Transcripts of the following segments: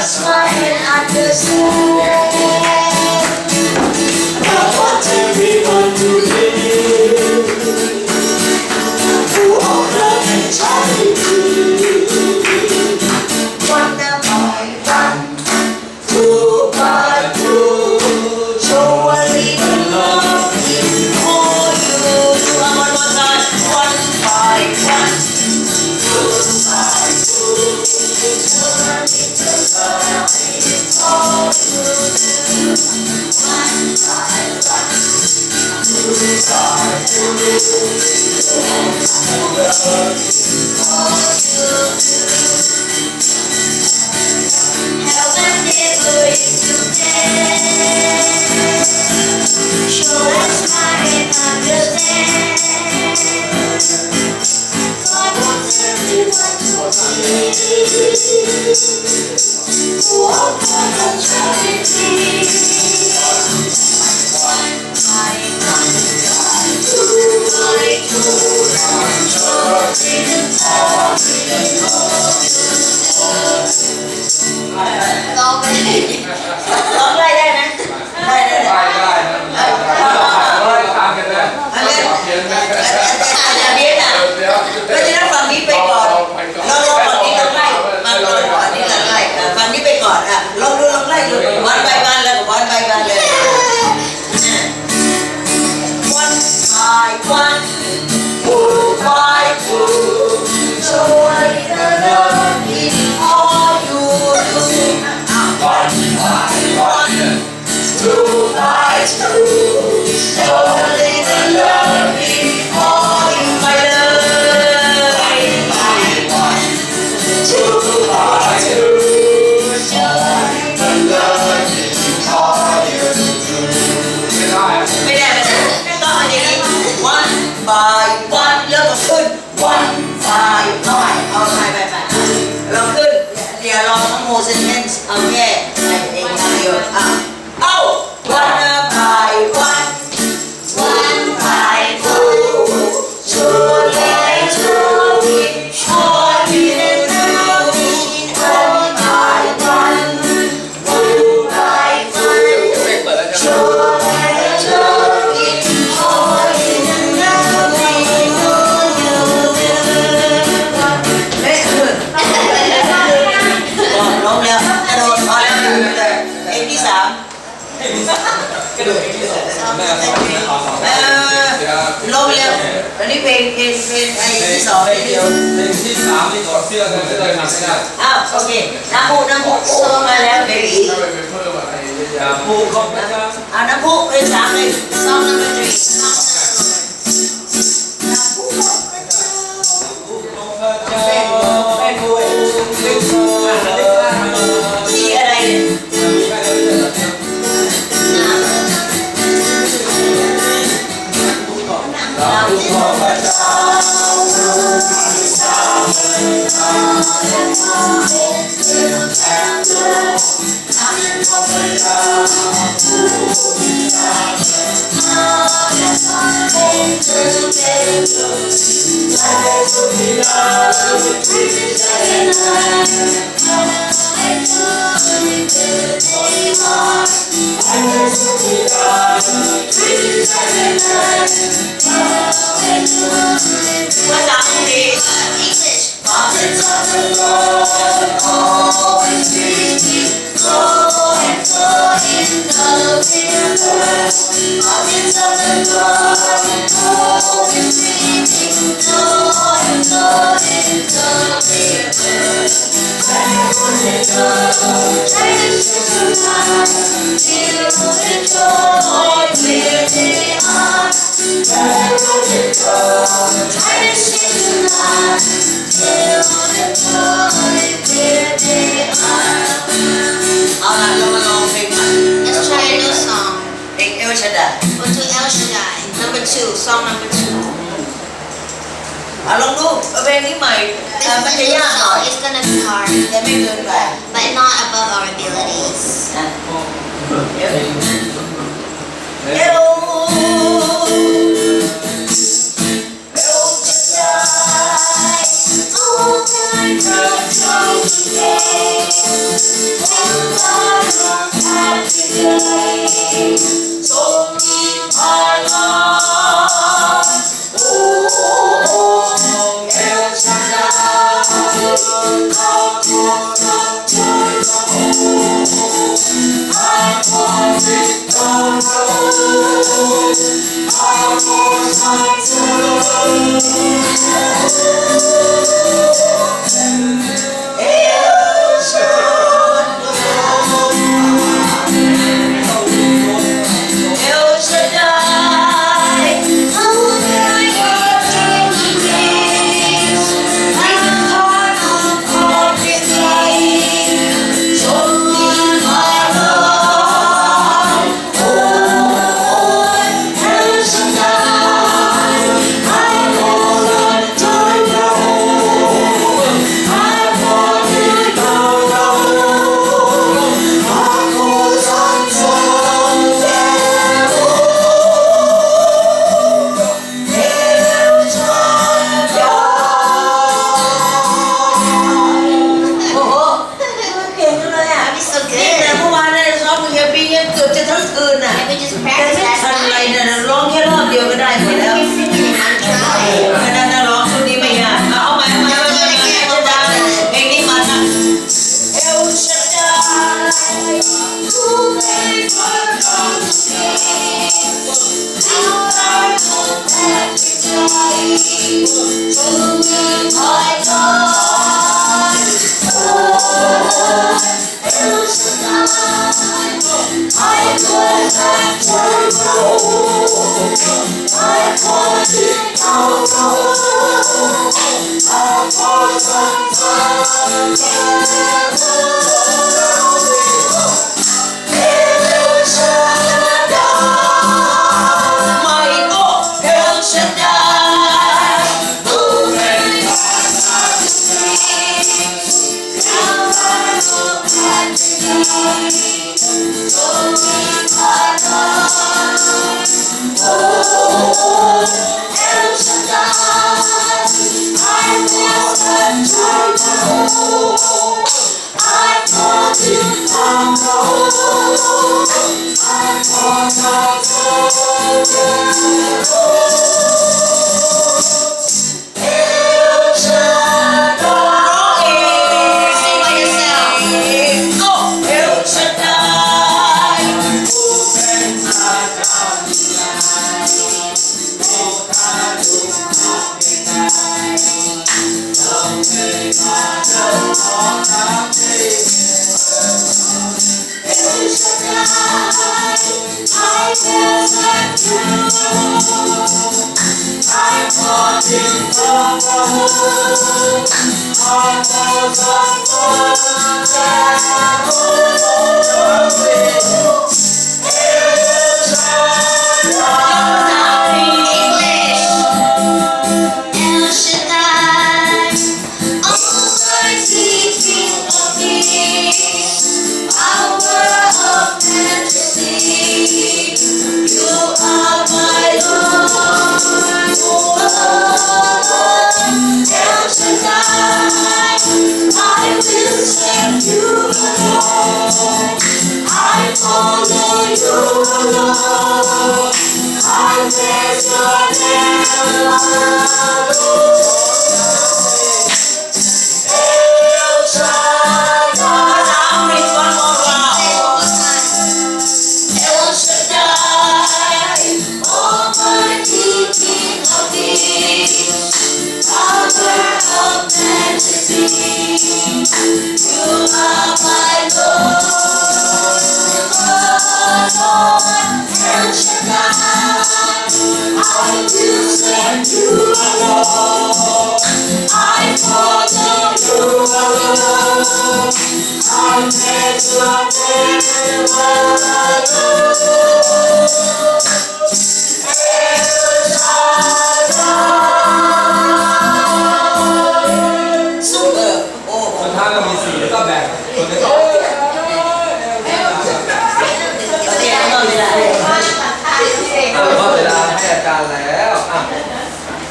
smile and understand. I want everyone to live full of love and charity. One by one, two by two, show a little love in all you do. One more time. One by one, two by two, show a little love in all you do. One by one, two by two, show a little love in all you do. Help and neighbor is today. Show us smile and understand. God wants everyone to live. Walk on the charity. One by one, two by two,ร้องได้ได้ไหมได้ตามกันนะอย่างนี้นะเพราะฉะนั้นฝั่งนี้ไปก่อนเราฝั่งนี้เราไล่มาลงฝั่งนี้เราไล่ฝั่งนี้ไปก่อนอ่ะลองไล่ดูวันใบวันแล้ววันใบวันเลยวันใบวัน two by two, show a little love in all you do. One by one, two by two, show a little love in all you do. One by one, two by two, show a little love in all you do. ไม่ได้ต้องอย่างนี้ one by one เริ่มขึ้น one by one เอาไปเราขึ้นเดี๋ยวลองทั้งโมเซนเทนส์เอาแค่ในเองนะโยนเอา one by one, one by two, two by two, show me the love in one by one, one by one, show me the love in all you do. ร้องแล้วกระโดดพอแล้วเพลงที่ 3กระโดดเพลงที่ 2ร้องแล้วอันนี้เพลงไอ้ที่ 2เพลงเดียวเพลงที่ 3ที่ถอดเสื้อกันเลยทำไม่ได้โอเคน้ำพุโซมาแล้วเบบีน้ำพุของพระเจ้าน้ำพุเพลง 3เลย Song number 3 น้ำพุของพระเจ้าสีอะไรเนี่ยน้ำพุของพระเจ้าภาษาอังกฤษ English Prophets of the Lord always speaking flow and flow in the river. Prophets of the Lord always speaking flow and flow in the river. Wherever they go, traditions arise, filled with joy where they are. Wherever they go, traditions arise, filled with joy where they are. เอาล่ะเรามาลองเพลงใหม่ Let's try a new song. เพลงเอลชาดา We'll do El Shaddai. Number 2, song number 2. ลองดูเพลงนี้ใหม่มันจะ This ยากหน่อย song is gonna be hard, แต่ไม่เกินไป but not above our abilities. เอล All my love today.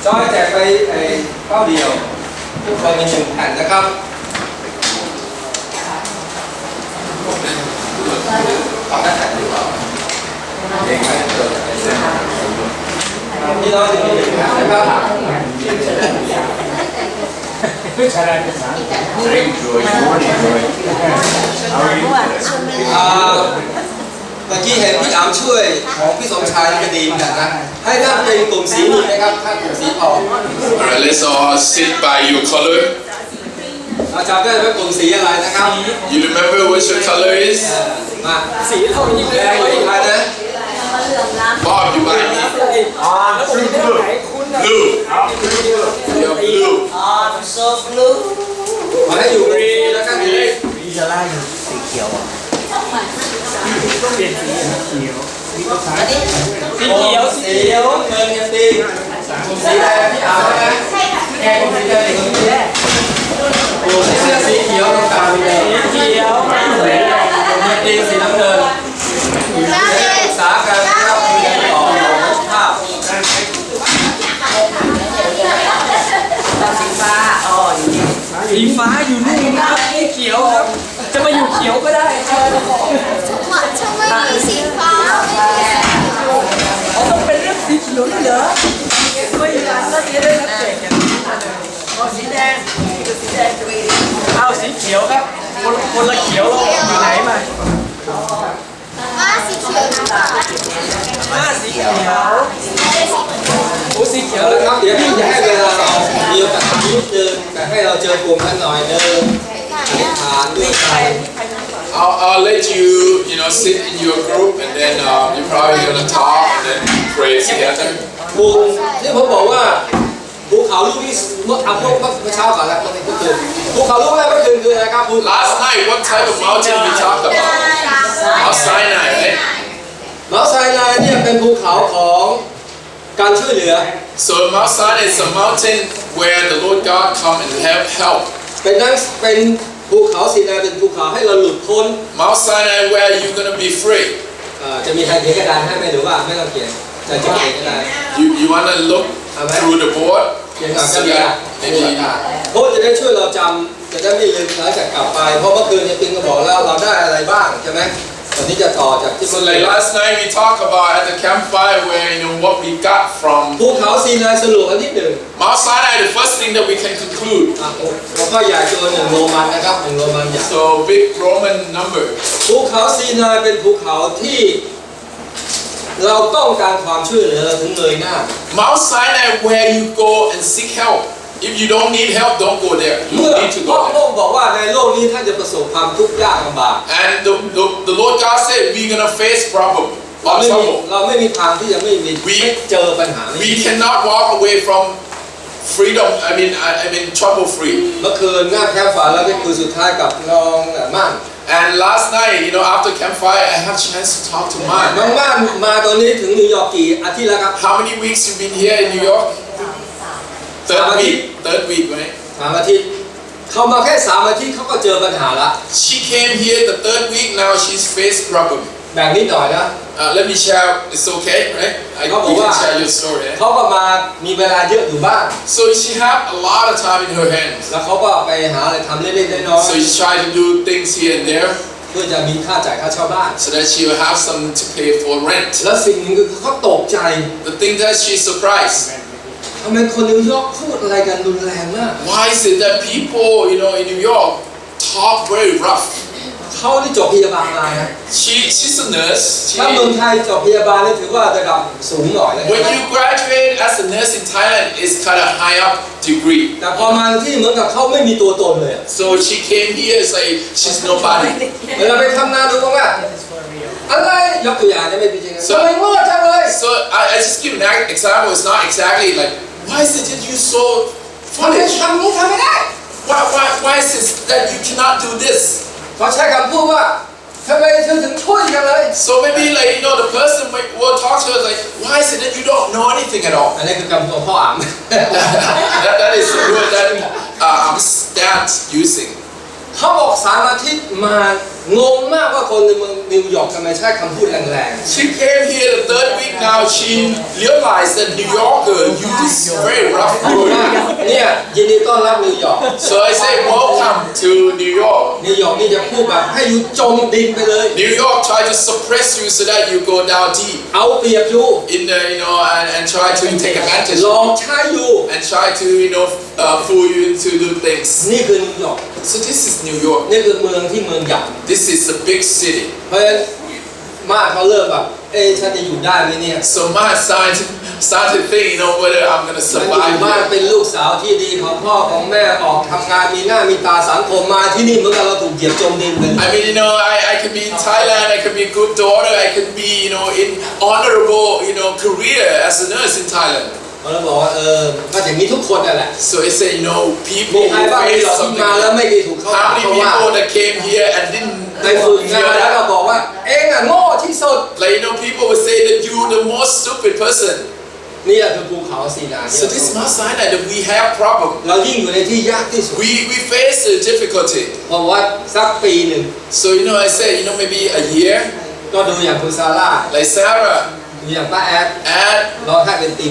จอยแจกไปเป้าเดียวทุกคนมี1 แผ่นนะครับต่อได้แผ่นหรือเปล่าเองไหมพี่น้องจะมี1 แผ่นนะครับใน มื่อกี้เห็นพี่อามช่วยของพี่สมชายก็ดีเหมือนกันนะให้นั่งเป็นกลุ่มสีนี้นะครับถ้ากลุ่มสีทอง Alright, let's all sit by your color. เราจำได้ไหมกลุ่มสีอะไรนะครับ You remember what your color is? มาสีเท่านี้แดงอีกใครนะ Bob, you might be blue. You're blue. I'm so blue มาให้อยู่สีแล้วกันอยู่ วิชาล่าอยู่สีเขียวอ่ะต้องเปลี่ยนสีเขียวสีเขียว สีเขียวเงินกันดีกลุ่มสีแดงพี่อามนะแกกลุ่มสีแดงกลุ่มสีแดงโอ้เสื้อสีเขียวต้องการสีแดง เขียว ตีสีน้ำเงินศึกษาการนะครับเรียนต่อภาพ สีฟ้าอ๋ออยู่นี่ สีฟ้าอยู่นู่นนะสีเขียวครับ จะมาอยู่เขียวก็ได้ครับ ทำไมมีสีฟ้า อ๋อต้องเป็นเรื่องสีเขียวด้วยเหรอไม่ร้านก็จะได้รับแจกอย่างนี้เลยอ๋อสีแดงสีแดงเอาสีเขียวครับคนละเขียวเราอยู่ไหนมา มาสีเขียวนะ มาสีเขียวโอ้สีเขียว แล้วครับเดี๋ยวพี่จะให้เวลาเรามีโอกาสนิดนึงแต่ให้เราเจอกลุ่มกันหน่อยนึงอธิษฐานด้วยใจ I'll let you, sit in your group and then you're probably gonna talk and then pray together. ภูมิที่ผมบอกว่าภูเขาลูกที่เมื่อเช้าก่อนแล้วเมื่อคืนภูเขาลูกแรกเมื่อคืนคืออะไรครับภู Last night, what type of mountain we talked about? Mount Sinai, right? เมาไซนายเนี่ยเป็นภูเขาของการช่วยเหลือ So Mount Sinai is a mountain where the Lord God come and have help. เป็นภูเขาซีนายเป็นภูเขาให้เราหลุดพ้น Mount Sinai where you're gonna be free. จะมีใครเขียนกระดานให้ไหมหรือว่าไม่ต้องเขียนจะเขียนก็ได้ You wanna look through the board เขียนก่อนก็ so ได้ that maybe เพราะจะได้ช่วยเราจำจะได้ไม่ลืมหลังจากกลับไปเพราะเมื่อคืนเนี่ยปิงก็บอกแล้วเราได้อะไรบ้างใช่ไหมวันนี้จะต่อจากที่ So like last night we talked about at the campfire where what we got from ภูเขาซีนายสรุปอันที่หนึ่ง Mount Sinai. The first thing that we can conclude. หัวข้อใหญ่ตัวหนึ่งโรมันนะครับหนึ่งโรมันใหญ่ So big Roman number. ภูเขาซีนายเป็นภูเขาที่เราต้องการความช่วยเหลือเราถึงเงยหน้า Mount Sinai where you go and seek help. If you don't need help, don't go there. You เมื่อ don't need to พระ go อ there. งค์บอกว่าในโลกนี้ท่านจะประสบความทุกข์ยากลำบาก And the Lord God said we're gonna face problem เรา or ไม่มี trouble. เราไม่มีทางที่จะไม่เจอปัญหา We cannot walk away from freedom. I mean trouble free. เมื่อคืนงานแคมป์ฝันแล้วเป็นคืนสุดท้ายกับน้องม่าน And last night, after campfire, I had a chance to talk to น้อง Man. ม่านมาตอนนี้ถึงนิวยอร์กกี่อาทิตย์แล้วครับ How many weeks you been here in New York? Third week, right? 3 อาทิตย์เขามาแค่3 อาทิตย์เขาก็เจอปัญหาละ She came here the third week. Now she's faced problem. แบ่งนิดหน่อยนะ Let me share. It's okay, right? You can share your story. Right? เขาก็มามีเวลาเยอะอยู่บ้าน So she had a lot of time in her hands. แล้วเขาก็ไปหาอะไรทำเล็กๆน้อย So she tried to do things here and there ๆเพื่อจะมีค่าจ่ายค่าเช่าบ้าน so that she will have something to pay for rent. แล้วสิ่งหนึงคือเขาตกใจ The thing that she's surprised. ทำไมคนนิวยอร์กพูดอะไรกันรุนแรงมาก Why is it that people, in New York talk very rough? เขาที่จบพยาบาลมานะ She's a nurse. ถ้าเมืองไทยจบพยาบาลนี่ถือว่าระดับสูงหน่อยนะ When you graduate as a nurse in Thailand, it's kind of high up degree. แต่พอมาที่เหมือนกับเขาไม่มีตัวตนเลยอะ So she came here, it's like she's nobody. เวลาไปทำงานดูบ้างว่าอะไรยกตัวอย่างจะไม่เป็นจริงทำไมโง่จังเลย So I just give an example. It's not exactly like, why is it that you so ทำไม foolish? ทำนี้ทำไม่ได้ Why is it that you cannot do this? เขาใช้คำพูดว่าทำไมเธอถึงช่วยกันเลย So maybe the person will talk to us like, why is it that you don't know anything at all? อันนี้คือคำของพ่ออ่ำ that is the word that I'm start using. เขาบอก3 อาทิตย์มางงมากว่าคนในเมืองนิวยอร์กทำไมใช้คำพูดแรง She came here the third week now. She realized that New Yorker use very rough ๆว่า words. เนี่ยยินดีต้อนรับนิวยอร์ก So I say, welcome to New York. นิวยอร์กนี่จะพูดแบบให้อยู่จมดินไปเลย New York try to suppress you so that you go down deep เอาเปรียบอยู่ in the, and try to take advantage หลอกใช้อยู่ and try to, fool you to do things. นี่คือนิวยอร์ก So this is New York. นี่คือเมืองที่เมืองใหญ่ This is a big city. เพราะฉะนั้น มาเขาเริ่มแบบฉันจะอยู่ได้ไหมเนี่ย So Ma started thinking, whether I'm gonna ฉันอยู่ survive บ้าน here. เป็นลูกสาวที่ดีของพ่อของแม่ออกทำงานมีหน้ามีตาสังคมมาที่นี่เหมือนกับเราถูกเหยียบจมดินเลย I mean, I can be in Thailand, I can be a good daughter, I can be, in honorable, career as a nurse in Thailand. เราบอกว่าก็อย่างนี้ทุกคนนั่นแหละ So it said, มี people ใคร who บ้างที่ face เราที่ something. มาแล้วไม่ได้ถูกเข้า How many เพราะว่า people that came here and didn't ในฝึกงา hear นแล้วเรา that? บอกว่าเองอ่ะโง่ที่สุด Like, people would say that you're the most stupid person. นี่แหละคือภูเขาซีนา So this Mount Sinai that we have problem. เรายิ่งอยู่ในที่ยากที่สุด We face the difficulty. เพราะว่าสักปีหนึ่ง So, I said, maybe a year, ก็ดูอย่างคุณซาร่า like Sarah ดูอย่างป้าแอด and, ร้องไห้เป็นปี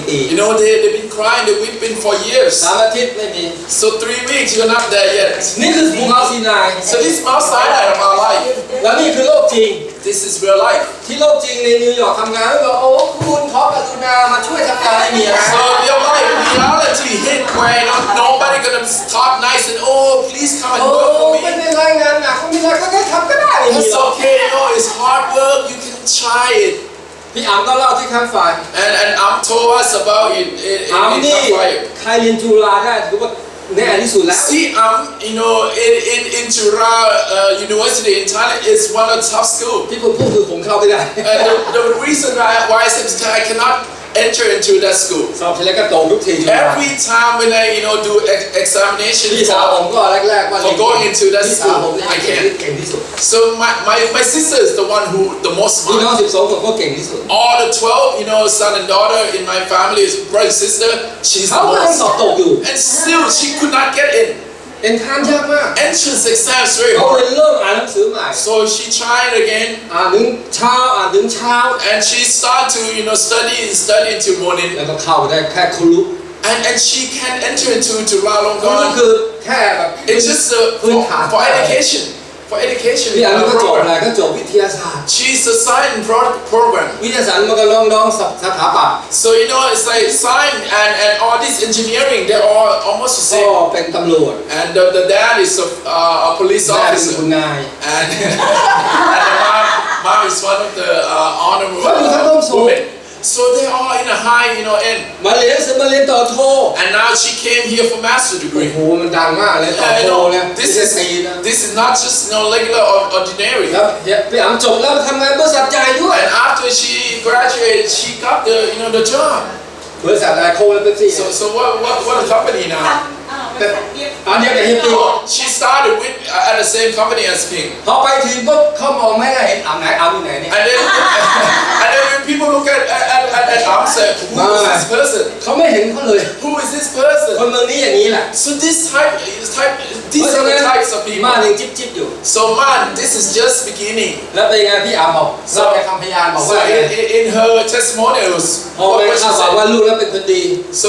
they've been crying, they've weeping for years. 3 อาทิตย์ไม่มี So 3 weeks, you're not there yet. นี่คือภูเขาซีนาย So this Mount Sinai of our life, แล้วนี่คือโลกจริง this is real life. ที่โลกจริงในนิวยอร์กทำงานแล้วบอกโอ้คุณขอกรุณามาช่วยทำงานให้เมีย So real life, reality hit where nobody gonna talk nice and please come and โอ้ work for ไม่ me. เป็นไรงานหนักเขามีอะไรก็ได้ทำก็ได้ไม่มี It's หรอก okay, it's hard work. You can try it. พี่อั๋มก็เล่าที่ข้างฝ่าย And told us about it in อั๋มนี่ Campfire. ใครเรียนจุฬาได้ถือว่าแน่ที่สุดแล้ว See, in Jura University in Thailand, it's one of the top schools. ที่ผมพูดคือผมเข้าไม่ได้ And the reason why I said I cannot enter into that school. สอบทีไรก็ตกทุกทีจุฬา Every time when I do examination พี่สาวผมก็แรกๆว่า for going into that พี่สาวผม school, เนี่ย I เก่ง can't. เก่งที่สุด So my sister is the one who the most พี่น้อง smart. 12 คนก็เก่งที่สุด All the 12, son and daughter in my family is brother and sister. She's เขา the ก็ยังสอบ most. ตกอยู่ And still, she could not get in. เอ็นทานยากมาก Entrance exam is very เขาเลย hard. เริ่มอ่านหนังสือใหม่ So she tried again. อ่านถึงเช้าอ่านถึงเช้า And she started to, study until morning. แล้วก็เข้าได้แค่คุรุ And she can enter into คุรุ Ralongkorn. คือแค่แบบ It's just for education. For education พี่อันนี้ก็จบอะไร program. ก็จบวิทยาศาสตร์ She's a science program. วิทยาศาสตร์มันก็น้องๆสถาปัตย์ So it's like science and all this engineering, they're all almost the ก็ same. เป็นตำรวจ And the dad is a police แม่เป็น officer. คุณนาย And the mom is one of the honorable women. So they are in a high, end. มาเรียนหนังสือมาเรียนต่อโท And now she came here for master โอ้ degree. โหมันดังมากเลยต่อโทเนี่ยไม่ใช่ตีนะ This is not just regular or ordinary. แล้วพี่อั๋มจบแล้วทำงานบริษัทใหญ่ด้วย And after she graduated, she got the job. บริษัทอะไรโคและเป๊ปซี่ So what a company now? อันเดียวกับเฮียปี She started at the same company as Ping. พอไปถึงปุ๊บเขามองไม่ได้เห็นอั๋มไหนอั๋มอยู่ไหนเนี่ย And then when people look at Am say, who is this person? เขาไม่เห็นเขาเลย Who is this person? คนเมืองนี้อย่างนี้แหละ So these are the types of มา people. หนึ่งจิ๊บอยู่ So man, this is just beginning. แล้วเป็นไงพี่อั๋มบอกเราในคำพยานบอก So ว่า in her testimonials, พ่อแม่ what ข้า she บอกว่า said. ลูกแล้วเป็นคนดี So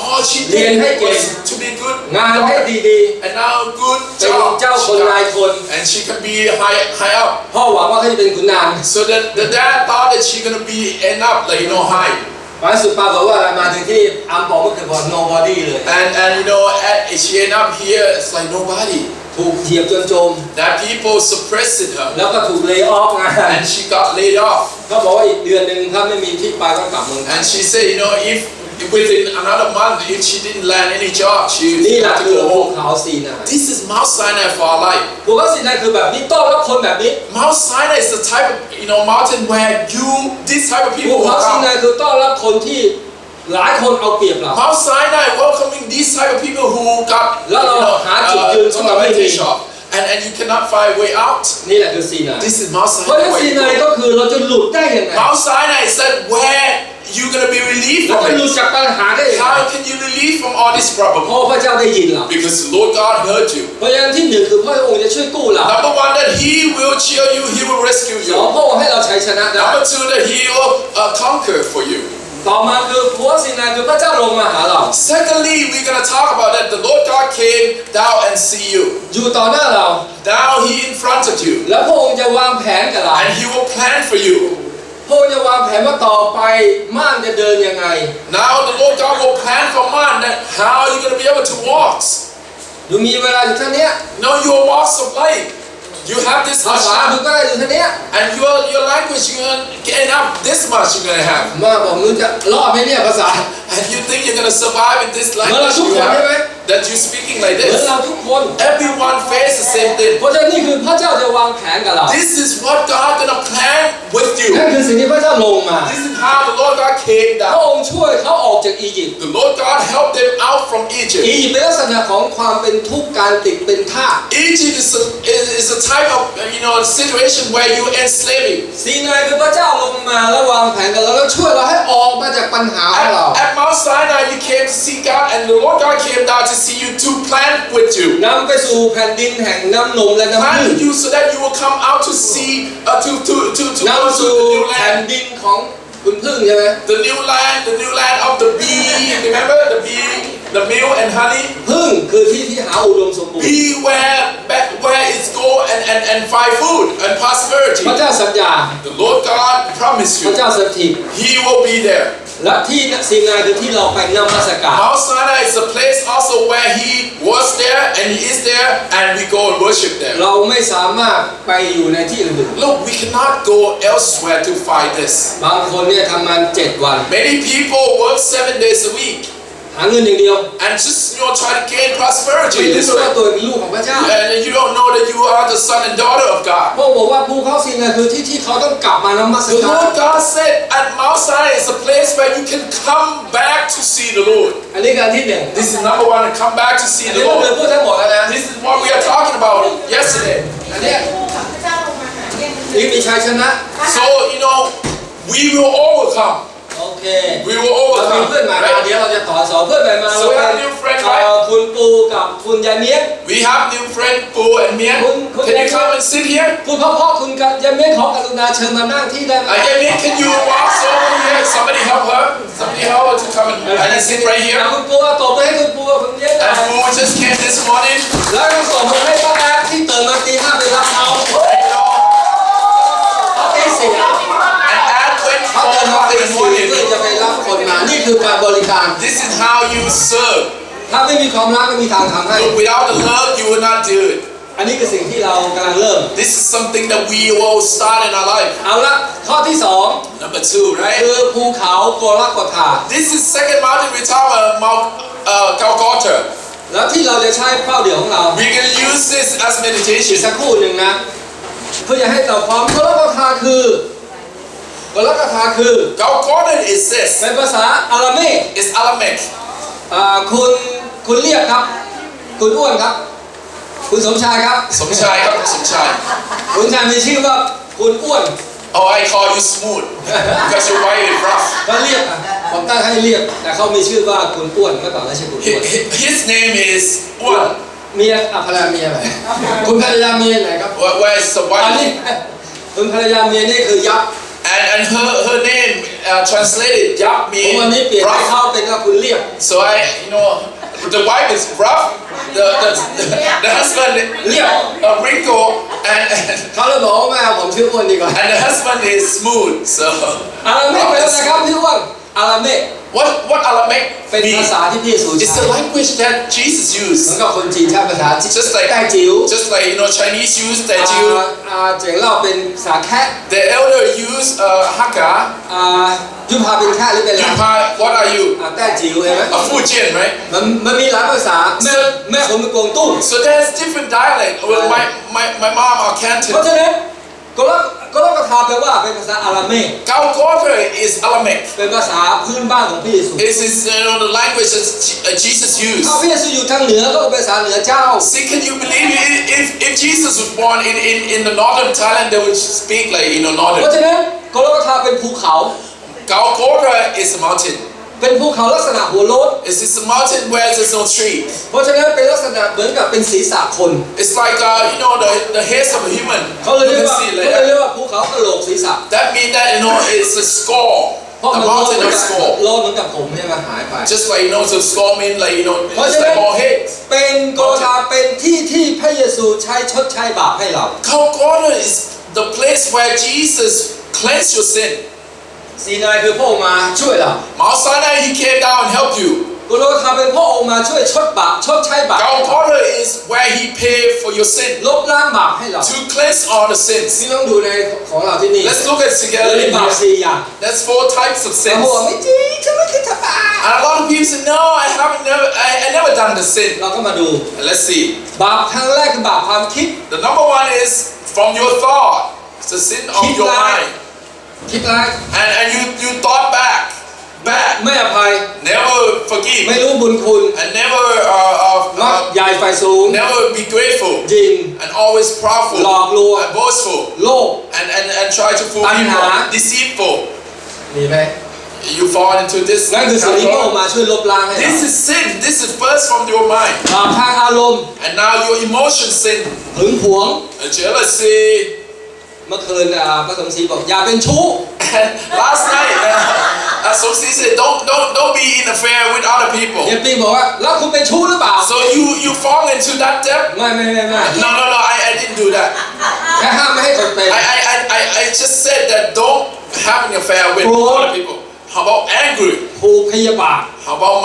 all she เรียน did ให้เก่ง was to be good. งานให้ดี And now good ๆเป็น job. เจ้าคนนายคน And she can be high up. พ่อหวังว่าเขาจะเป็นขุนนาง So the dad thought that she gonna be end up high. วันสุดปรากฏว่ามาถึงที่อัมบอกเมื่อคืนบอก nobody เลย And she end up here. It's like nobody. ถูกเหยียบจนจม That people suppressed her. แล้วก็ถูกเลย์ออฟงาน And she got laid off. เขาบอกว่าอีกเดือนหนึ่งถ้าไม่มีที่ไปก็กลับเมืองไทย And she said, if within another month, if she didn't land any job, she นี่แหละ had to คือ go ภู home. เขาซีนาย This is Mount Sinai for our life. ภูเขาซีนายคือแบบนี้ต้อนรับคนแบบนี้ Mount Sinai is the type of mountain where this type of ภู people เขา will ซีนาย come. คือต้อนรับคนที่หลายคนเอาเปรียบเรา Mount Sinai welcoming these type of people who got advantage of. And you cannot find a way out. นี่แหละคือซีนาย This is Mount เพราะฉะนั้น Sinai. ซีนายก็คือเราจะหลุดได้ยังไง Mount Sinai said where you gonna be relieved เรา from จะหลุด it. จากปัญหาได้ยังไง How can you relieve from all this เพ problem? ราะพระเจ้าได้ยินเรา Because the Lord God heard you. เพราะฉะนั้นที่หนึ่งคือพระองค์จะช่วยกู้เรา Number one, that He will cheer you, He will rescue สอง you. พระองค์ให้เราชัยชนะได้ Number two, that He will conquer for you. ต่อมาคือภูเขาซีนายคือพระเจ้าลงมาหาเรา Secondly, we're gonna talk about that the Lord God came down and see you. อยู่ต่อหน้าเรา Now He in front of you, แล้วพระองค์จะวางแผนกับเรา and He will plan for you. พระองค์จะวางแผนว่าต่อไปม่านจะเดินยังไง Now the Lord God will plan for man that how you're gonna be able to walk. ดูมีเวลาอยู่เท่านี้ Know your walks of life. You have this ภาษา much, คุณก็ได้อยู่เท่านี้ and your language you're gonna get enough. This much you're gonna have. มาบอกมึงจะรอดไหมเนี่ยภาษา And you think you're gonna survive in this เหมือน language เราทุก you คนใช่ไหม have? That you're speaking like เหมือน this. เราทุกคน Everyone face the same thing. เพราะฉะนั้นนี่คือพระเจ้าจะวางแผนกับเรา This is what God gonna plan with นั่น you. คือสิ่งที่พระเจ้าลงมา This is how the Lord God came พระ down. องค์ช่วยเขาออกจากอียิปต์ The Lord God helped them out from อี Egypt. ยิปต์เป็นลักษณะของความเป็นทุกข์การติดเป็นทาส Egypt is a type of situation where you enslaving. ซีนายคือพระเจ้าลงมาแล้ววางแผนกับเราแล้วช่วยเราให้ออกมาจากปัญหาของเรา At Mount Sinai, you came to see God, and the Lord God came down to see you to plan with you. นำไปสู่แผ่นดินแห่งน้ำนมและน้ำ Plan พึ่ง with you so that you will come out to see to go นำ to สู่ the new แผ่น land. ดินของคุณพึ่งใช่ไหม The new land of the bee. Remember the bee, the milk and honey. พึ่งคือที่ที่หาอุดมสมบูรณ์ Be where it's go and find food and prosperity. พระเจ้าสัญญา The Lord God promised พระ you เจ้าสถิต He will be there. และที่ซีนายคือที่เราไปนมัสการ Mount Sinai is a place also where He was there and He is there, and we go and worship there. เราไม่สามารถไปอยู่ในที่อื่น Look, we cannot go elsewhere to find this. บางคนเนี่ยทำงาน7 วัน Many people work 7 days a week หาเงินอย่างเดียว and just try to gain ไม่ prosperity รู้ this ว่า way. ตัวเป็นลูกของพระเจ้า And you don't know that you are the son and daughter of God. พระองค์บอกว่าภูเขาซีนายคือที่ที่เขาต้องกลับมานมัส The การ Lord God said at Mount Sinai is a place where you can come back to see the Lord. อันนี้การที่หนึ่ง This is number one, to come back to see อัน the นี้เราเคย Lord. พูดทั้งหมดแล้วนะ This is what we are talking about yesterday. อันเนี้ยนี่มีชัยชนะ So, we will overcome. โอเค We will เรามี overcome. เพื่อนใหม่มา Right? เดี๋ยวเราจะสอนเพื่อนใหม่มา So we have new friend, right? คุณปูกับคุณยายเมียน We have new friend Pu and Mian. Can you come and sit here? พูดเพราะๆคุณกับยายเมียนขอกรุณาเชิญมานั่งที่ได้ไหม Yeah, Mian, can you walk over here? Somebody help her. Somebody help her to come and sit right อ่ะ here. คุณปูเอาตบมือให้คุณปูกับคุณเมียนหน่อย And Pu just came this morning. แล้วก็ส่งมือให้ป้าแอ๊ที่ตื่นมาตี 5ไปรับเขา เขาตี 4 And Ad went เขาตื่นมา for ตี the 4 เพื่อ morning. จะไปรับคนมานี่คือการบริการ This is how you serve. ถ้าไม่มีความรักไม่มีทางทำให้ Look, without the love, you will not do it. อันนี้คือสิ่งที่เรากำลังเริ่ม This is something that we will start in our life. เอาละข้อที่ Number 2, 2 right? คือภูเขาโกลกธา This is second mountain we talk about Mount Golgotha. แล้วที่เราจะใช้เป้าเดี่ยวของเรา We can use this as อีก meditation. สักครู่หนึ่งนะ เพื่อจะให้เราพร้อมโกลกธาคือโกลกธาคือ Golgotha is this. เป็นภาษาอาราเมก It's Aramaic. คุณเรียกครับ คุณอ้วนครับ คุณสมชายครับ Somchai, Somchai. คุณชายมีชื่อว่าคุณอ้วน Oh, I call you smooth because you're white and rough. ก็เรียกอ่ะผมตั้งให้เรียกแต่เขามีชื่อว่าคุณอ้วนเมื่อก่อนไม่ใช่คุณอ้วน His name is Wan. เมียภรรยาเมียไหนคุณภรรยาเมียไหนครับ Where's the อันนี้ wife? คุณภรรยาเมียนี่คือยักษ์ And her name translated Yap ผม means วันนี้เปลี่ยนให้ rough. เขาเป็นว่าคุณเรียก So the wife is rough. The husband wrinkle and เขาเลยบอกว่าไม่เอาผมชื่ออ้วนดีกว่า and the husband is smooth. So อาราเมกเป็นอะไรครับพี่อ้วนอาราเมก what Aramaic เป็น means? ภาษาที่พี่สู It's ใช้ the language that Jesus เหมือน used. กับคนจีนใช้ภาษา Just like ใต้จิ๋ว Chinese use Teju. เจ๋งเล่าเป็นภาษาแคะ The elder use Hakka. ยุพาเป็นแค่หรือเป็นอะไร Yupa, what are you? ใต้จิ๋วเห็นไหม A Fujian, right? มันมีหลายภาษาแม่ผมเป็นกวางตุ้ง So there's different dialect. Well, my mom are เพราะ Canton. ฉะนั้นโกลกธาแปลว่าเป็นภาษาอาราเมก Golgotha is Aramaic. เป็นภาษาพื้นบ้านของพระเยซู This is the language that Jesus ถ้า used. พระเยซูอยู่ทางเหนือก็เป็นภาษาเหนือเจ้า See, can you believe if Jesus was born in the northern Thailand, they would speak like เพราะ northern. ฉะนั้นโกลกธาเป็นภูเขา Golgotha is a mountain. เป็นภูเขาลักษณะหัวโล้น It's a mountain where there's no tree. เพราะฉะนั้นเป็นลักษณะเหมือนกับเป็นศีรษะคน It's like the heads of a human. เขาเลย You เรียก can ว่า see it เขา like เลยเรียก that. ว่าภูเขากะโหลกศีรษะ That means that it's a skull. เพราะ A มันโล้น mountain เหมือน of กับ skull. โล้นเหมือนกับผมเนี่ยมันหายไป Just like so skull mean likeเพราะ it's ฉะนั้น like all heads. เป็นโกลกธาเป็นที่ที่พระเยซูใช้ชดใช้บาปให้เรา Golgotha is the place where Jesus cleansed your sin. ซีนายคือพระองค์มาช่วยเรา Mount Sinai, He came down and helped you. โก บุรุษทำเป็นพระองค์มาช่วยชดบาปชดใช้บาป Golgotha is where He paid for your sin ลบล้างบาปให้เรา to cleanse all the sins. ที่ต้องดูในของเราที่นี่ Let's look at เรา together มี in บาป here. 4 อย่าง That's 4 types of แต่ sins. บอกไม่จริงฉันไม่เคยทำบาป And a lot of people say, no, I never done the sin. เราก็มาดู And let's see. บาปครั้งแรกคือบาปความคิด The number one is from your thought. It's the sin of your mind. คิดร้าย And you thought bad. ไม่อภัย Never forgive. ไม่รู้บุญคุณ And never มักใหญ่ไฟสูง never be grateful. จริง And always proudful. หลอกลวง And boastful. โลภ And try to fool ปัญหา people. Deceitful. มีไหม You fall into this นั่นคือสิ่งที่พระองค์ category. มาช่วยลบล้างให้เรา This is sin. This is first from your mind. บาปทางอารมณ์ And now your emotion sin. หึงหวง Jealousy. เมื่อคืนพระสมศรีบอกอย่าเป็นชู้ And last night, Somsi said, don't be in affair with other people. เฮียปิ้งบอกว่าแล้วคุณเป็นชู้หรือเปล่า So you fall into that depth? ไม่ No, I didn't do that. แค่ห้ามไม่ให้คนเป็น I just said that don't have an affair with other people. How about angry? ผูกพยาบาท How about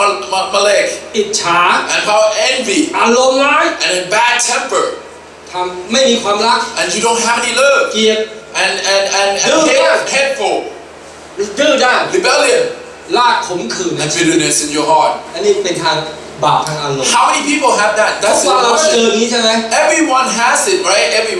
malek? อิจฉา And how envy? อารมณ์ร้าย And then bad temper? ทำไม่มีความรัก And you don't have any love? เกลียด And hateful? ดื้อด้าน Rebellion? ลากขมขื่น And bitterness in your heart? อันนี้เป็นทางบาปทางอารมณ์ How many people have that? ทุก That's วันเราก็เจอ emotion. อย่างนี้ใช่ไหม Everyone has it, right? Every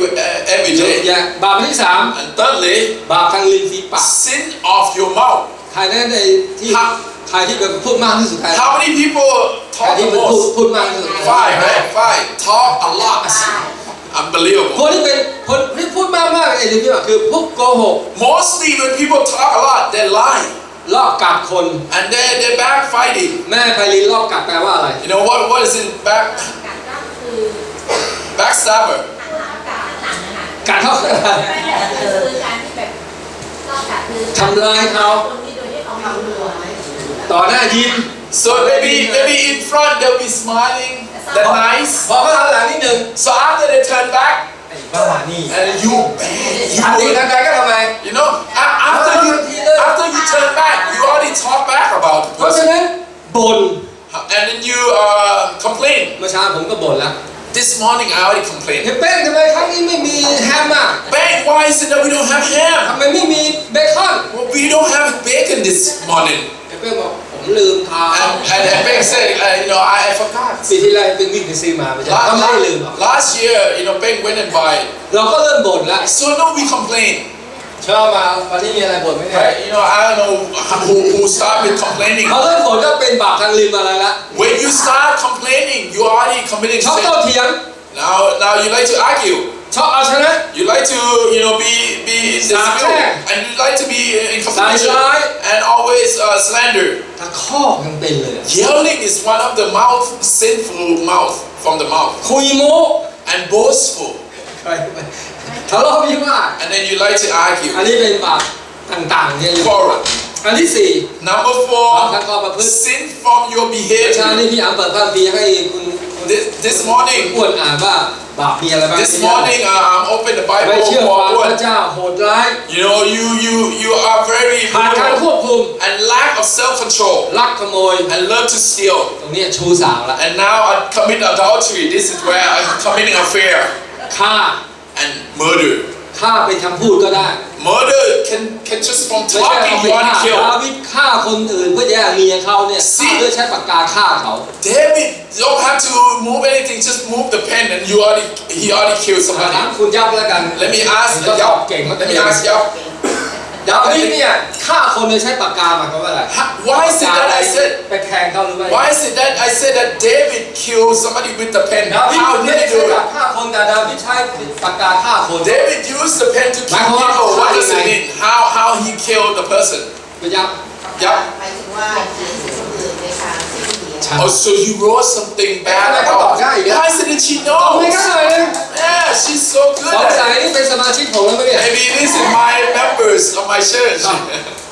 เยอะ day. แยะบาปที่สาม And thirdly, บาปทางลิ้นฝีปาก sin of your mouth. ใครได้ในที่ ครับ ใครที่แบบพูดมากที่สุดใคร How many people ใคร talk ที่ the พูด most? พูดมากที่สุด Five, right? Five. Talk a lot. ค Unbelievable. นที่เป็นคนที่พูดมากไอ้ที่ว่าคือพวกโกหก Mostly when people talk a lot, they lie. ลอบกัดคน And they're backfighting. แม่ไพลินลอบกัดแปลว่าอะไร You know what is in backstabber? กัดเขาทำร้ายเขาต่อหน้ายิ้ม So maybe in front they'll be smiling. They're nice. พอเขาทำหลังนิดนึง So after they turn back, ไอ้บ้านี่ and you อันนี้ทางใดก็ทำไม you know, after you turn back, you already talk back about the เพราะฉะ person. นั้นบ่น And then you complain. เมื่อเช้าผมก็บ่นแล้ว This morning I already complained. เฮ้ยเป้งทำไมครั้งนี้ไม่มีแฮมอ่ะ Bang, why is it that we don't have ทำ ham? ไมไม่มีเบคอน Well, we don't have bacon this morning. เฮ้ยเป้งบอกผมลืมทา And Bang said, I forgot. ปีที่แล้วเป็นวิ่งไปซื้อมาไม่ใช่ก็ไม่ได้ลืมหรอก Last year, Bang went and buy it. เราก็เริ่มบ่นแล้ว So no, we complain. ชอบมาวันนี้มีอะไรบ่นไหมเนี่ย Right? I don't know who started complaining. เขาเริ่มบ่นก็เป็นบาปทางลิ้นอะไรละ When you start complaining, you are already committing ชอบโต้ sin. เถียง Now you like to argue. ชอบเอาชนะ You like to, be in dispute. And you like to be in competition. And always slander. ตะคอกยังเป็นเลย Yelling is one of the sinful mouth from the mouth. คุยโม้ And boastful. ทะเลาะวิวาท And then you like to อัน argue. นี้เป็นบาปต่างๆเนี่ย Quarrel. อันที่สี่ Number ทางข้อประพฤ 4, ติ sin from your เช้า behavior. นี้พี่อัมเปิดพระคัมภีร์ให้คุณ This morning, อ้วนอ่านว่าบาปมีอะไรบ้าง this morning I'm open the ไม่ Bible เชื่อฟัง for พระเจ้าโหดร้าย you are very ขาดการค brutal วบคุม and lack of self-control ลักขโมย and love to steal. ตรงนี้ชู้สาวละ And now I commit adultery. This is where I'm committing affair ฆ่า and murder. ฆ่าเป็นคำพูดก็ได้ Murder can just from ไม่ใช่ talking เอาไป you ฆ่า already ดา kill. วิดฆ่าคนอื่นเพื่อแย่งเมียเขาเนี่ยฆ่าด้วยใช้ปากกาฆ่าเขา David don't have to move anything. Just move the pen and he already killed ถาม somebody. คุณยับแล้วกัน Let me ask ก็ตอบ Yap. เก่งมาก Let me ask Yap. ดาวิดเนี่ยฆ่าคนโดยใช้ปากกาหมายความว่าอะไร Why is it that I said? ไปแทงเขาหรือไม่ Why is it that I said that David killed somebody with the pen? ดาวิด How ไม่ did ได้ he ใช้ do ปาก it? ฆ่าคนแต่ดาวิดใช้ปากกาฆ่าคน David used the pen to kill people. What does it mean? How he killed the person? คุณยับ Yep. หมายถึงว่าเขียนสิ่งคนอื่นในทางที่ไม่ดี Oh, so he wrote something bad about. Why is it that she ตอบไม่ได้ knows? เลย Yeah, she's so good สง at สัย it. นี่เป็นสมาชิกผมแล้วไหมเนี่ย Maybe this is my members of my church.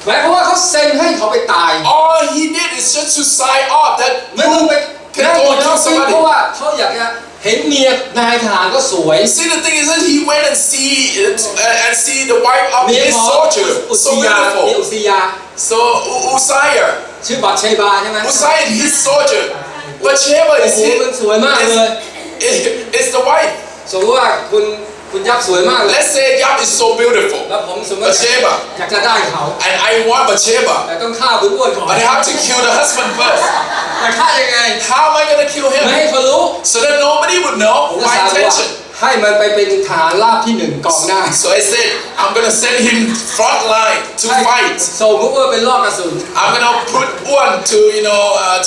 หมายความว่าเขาเซ็นให้เขาไปตาย All he did is just to sign off that ไม่ต้องไป can นั่ง go บน and ออ kill ฟฟิศเพราะ somebody. ว่าเขาอยากจะเห็นเมียนายทหารก็สวย See, the thing is that he went and see the wife of เมีย his ของ soldier. อุ So สยา beautiful. อุสยา So Uzziah. ชื่อบัตเชบาใช่ไหม who signed his soldier. Bathsheba โอ้ is โหมันสวยมากเลย is the wife. สมมติว่าคุณยักษ์สวยมากเลย Let's say Yap is so beautiful, แล้วผมสมมติอยากจะได้เขา and I want Bathsheba, แต่ต้องฆ่าคุณอ้วนก่อน but I have to kill the husband first. แต่ฆ่ายังไง How am I gonna kill ไม่ให้ him? เขารู้ So that nobody would know ผมก็ my สามว่า intention. ให้มันไปเป็นฐานราบที่หนึ่งกองหน้า So I said, I'm gonna send him front line to ให้ fight. ส่งคุณอ้วนเป็นล่อกระสุน I'm gonna put one to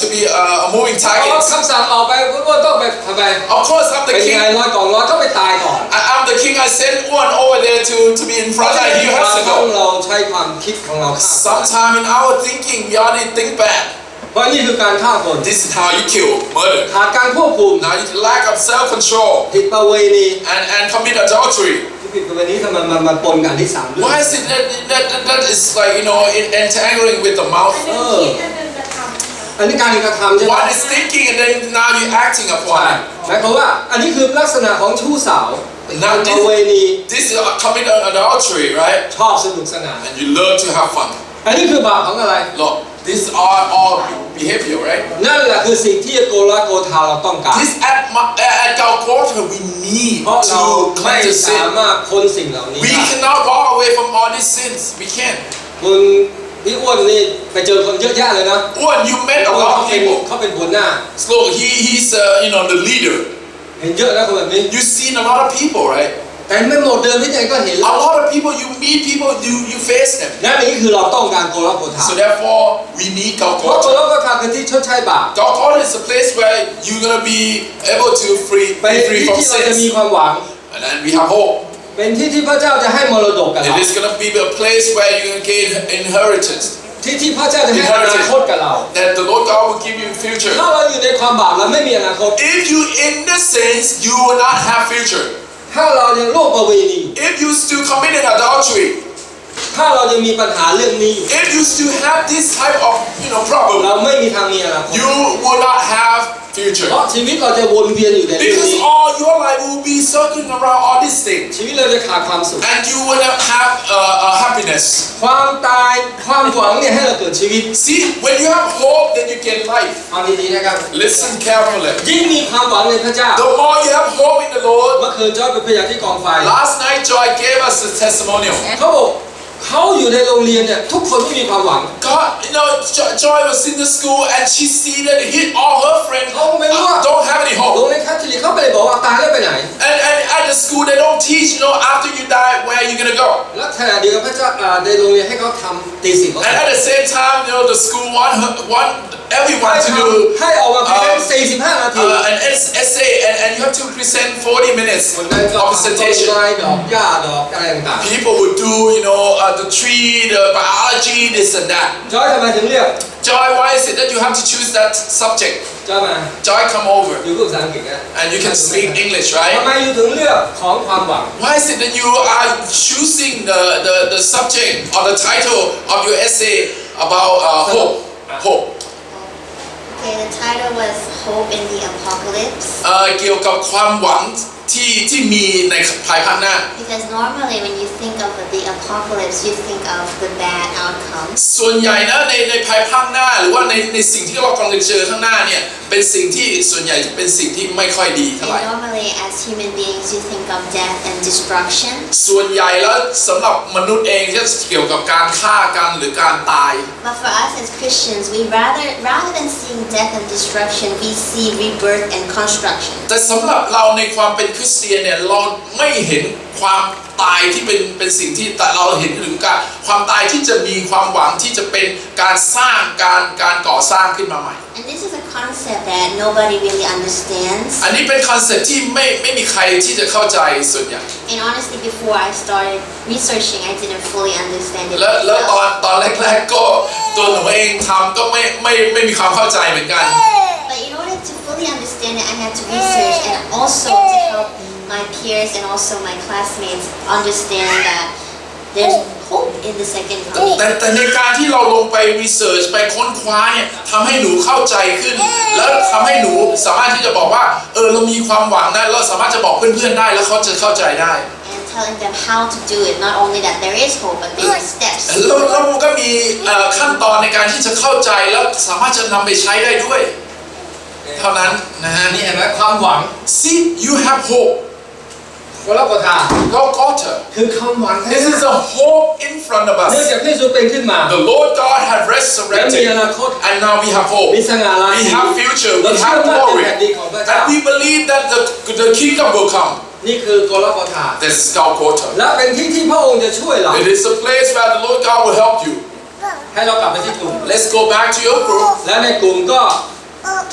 to be a moving พอ target. คำสั่งออกไปคุณอ้วนต้องไปทำไม Of course, I'm เป็ the นยังไง king. ร้อยกองร้อยก็ไปตายก่อน I'm the king. I sent one over there to be in front line. He has to ต้อง go. เราใช้ความคิดของเราฆ่า Sometime in our thinking, we already think bad. เพราะนี่คือการฆ่าคน This is how you kill, murder. ขาดการควบคุม Now, lack of self-control ผิดประเวณี and commit adultery. ที่ผิดประเวณีทำไมมันปนกันที่สามด้วย Why is it that is like entangling with the mouth? อันนี้การกระทำใช่ไหม One is thinking and then now you're acting upon it. หมายความว่าอันนี้คือลักษณะของชู้สาว Now ประเวณี this is commit adultery, right? ชอบสนุกสนาน And you love to have fun. อันนี้คือบาปของอะไร Look, these are all behavior, right? นั่นแหละคือสิ่งที่โกลโกธาเราต้องการ This at Golgotha we need เพราะเรา to ไม่ cleanse the สา sin. มารถพ้นสิ่งเหล่านี้ We ได้ cannot walk away from all these sins. We can't. คุณพี่อ้วนนี่ไปเจอคนเยอะแยะเลยนะ When you met a เขา lot of เป็น people, เขาเป็นหัวหน้า look, he's the leader. เห็นเยอะนะคนแบบนี้ You've seen a lot of people, right? แต่ไม่หมดเดินที่ไหนก็เห็น A lot of people, you meet people, you face them. นั่นนี่คือเราต้องการโกลโกธา So therefore, we need เพราะโก Golgotha. ลโกธาคือที่ชดใช้บาป Golgotha is a place where you're gonna be able to be เป็น free ที่ from ที่เราจะมี sins, ความหวัง and then we have hope. เป็นที่ที่พระเจ้าจะให้มรดกกับเรา It is gonna be a place where you're gonna gain inheritance. ที่ที่พระเจ้าจะให้อนาคตกับเรา That the Lord God will give you future. ถ้าเราอยู่ในความบาปเราไม่มีอนาคต If you in this sense, you will not have future. ถ้าเรายังร่วมประเวณี If you still committing adultery, ถ้าเรายังมีปัญหาเรื่องนี้อยู่ if you still have this type of problem, เราไม่มีทางมีอนาคต you will not have future. เพราะชีวิตเราจะวนเวียนอยู่ในเรื่อง Because นี้ all your life will be circling around all these things, ชีวิตเราจะขาดความสุข and you will not have happiness. ความตายความหวังเนี่ยให้เราเกิดชีวิต See, when you have hope, then you get life. เอาดีๆนะครับ Listen carefully. ยิ่งมีความหวังในพระเจ้า The more you have hope in the Lord. เมื่อคืนจอยไปพยายามที่กองไฟ Last night, Joy gave us a testimonial. เขาบอกเขาอยู่ในโรงเรียนเนี่ยทุกคนไม่มีความหวัง God, Joy was in the school and she see that all her friends don't have any โรง hope. เรียนคาทอลิกเขาไปบอกว่าตายแล้วไปไหน And at the school they don't teach, after you die, where are you gonna go? และขณะเดียวกันพระเจ้าในโรงเรียนให้เขาทำตีสิบ And at the same time, the school want everyone to do ให้ออกมาเพียง45 นาที an essay, and you have to present 40 minutes คนนั้นก็ of ต้น presentation. ไม้ดอกหญ้าดอกอะไรต่าง People would do, the tree, the biology, this and that. ๆจอยทำไมถึงเรียก Joy, why is it that you have to choose that subject? จอยมา Joy, come over, อยู่พูดภาษาอังกฤษนะ and you can speak English, ทำ right? ไมอยู่ถึงเลือกของความหวัง Why is it that you are choosing the subject or the title of your essay about hope? Hope. Okay, the title was Hope in the Apocalypse. เกี่ยวกับความหวังที่มีในภายภาคหน้า Because normally when you think of the apocalypse, you think of the bad outcomes. ส่วนใหญ่นะในภายภาคหน้าหรือว่าในสิ่งที่เรากำลังจะเจอข้างหน้าเนี่ยเป็นสิ่งที่ส่วนใหญ่จะเป็นสิ่งที่ไม่ค่อยดีเท่า And ไหร่ normally as human beings, you think of death and destruction. ส่วนใหญ่แล้วสำหรับมนุษย์เองจะเกี่ยวกับการฆ่ากันหรือการตาย But for us as Christians, we rather than seeing death and destruction, we see rebirth and construction. แต่สำหรับเราในความเป็นคริสเตียนเนี่ยเราไม่เห็นความตายที่เป็นสิ่งที่แต่เราเห็นถึงความตายที่จะมีความหวังที่จะเป็นการสร้างการก่อสร้างขึ้นมาใหม่ And this is a concept that nobody really understands. อันนี้เป็นคอนเซ็ปต์ที่ไม่มีใครที่จะเข้าใจส่วนใหญ่ And honestly, before I started researching, I didn't fully understand it. แล้ว myself. ตอนแรกๆก็ตัวหนูเองทำก็ไม่มีความเข้าใจเหมือนกัน But in order to fully understand it, I had to research and also to help my peers and also my classmates understand that there's hope in the second coming. แต่ในการที่เราลงไปรีเสิร์ชไปค้นคว้าเนี่ยทำให้หนูเข้าใจขึ้น แล้วทำให้หนูสามารถที่จะบอกว่าเรามีความหวังนะเราสามารถจะบอกเพื่อนๆได้แล้วเขาจะเข้าใจได้ And telling them how to do it. Not only that there is hope, but there are steps. แล้วมันก็มีขั้นตอนในการที่จะเข้าใจแล้วสามารถจะนำไปใช้ได้ด้วยเท่านั้นนะฮะ นี่เห็นไหมความหวัง See you have hope โกลกฐา Golgotha คือความหวัง This is a hope in front of เนื่อง us จากพระเยซูเป็นขึ้นมา The Lord God have และมี resurrected อนาคต and now we have hope มีสง่ารา we ศี have future เรา we เชื่อ have มั่นใน glory แผ่นดินของพระเจ้า and we believe that the kingdom will come นี่คือโกลกฐา This is Golgotha และเป็นที่ที่พระองค์จะช่วยเรา It is a place where the Lord God will help you ให้เรากลับไปที่กลุ่ม Let's go back to your group และในกลุ่มก็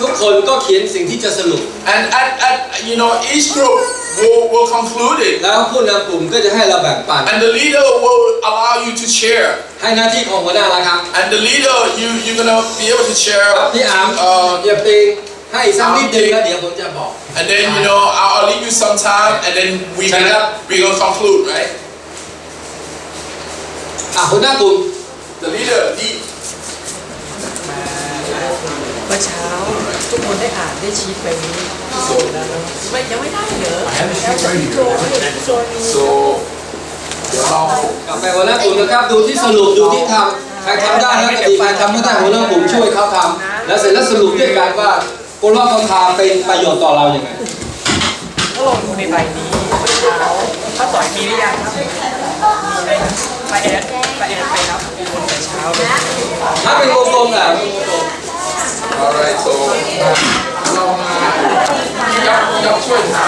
ทุกคนก็เขียนสิ่งที่จะสรุป and each group will conclude it แล้วผู้นำกลุ่มก็จะให้เราแบ่งปัน and the leader will allow you to share ให้หน้าที่ของหัวหน้าละครับ and the leader you're gonna be able to share พี่อาร์มอย่าไปให้สักนิดนึงแล้วเดี๋ยวผมจะบอก and then I'll leave you some time and then we're gonna conclude right หัวหน้ากลุ่ม the leader lead เมื่อเช้าทุกคนได้อ่านได้ชี้ไปนี้ที่สุดแล้วไม่ยังไม่ได้เหรอแล้วจะโจมี so เดี๋ยวเรา กลับไปหัวหน้ากลุ่มนะครับดูที่สรุปดูที่ทำใครทำได้แล้วก็ดีใครทำไม่ได้หัวหน้ากลุ่มช่วยเขาทำแล้วเสร็จแล้วสรุปด้วยกันว่าโกลกฐาเป็นประโยชน์ต่อเราอย่างไร ก็ลงดูในใบนี้เมื่อเช้าถ้าต่อยมีหรือยังครับมีไหมไปแอดไปรับคนแต่เช้าเลย ถ้าเป็นวงกลมอ่ะ alright so เรามายับช่วยหา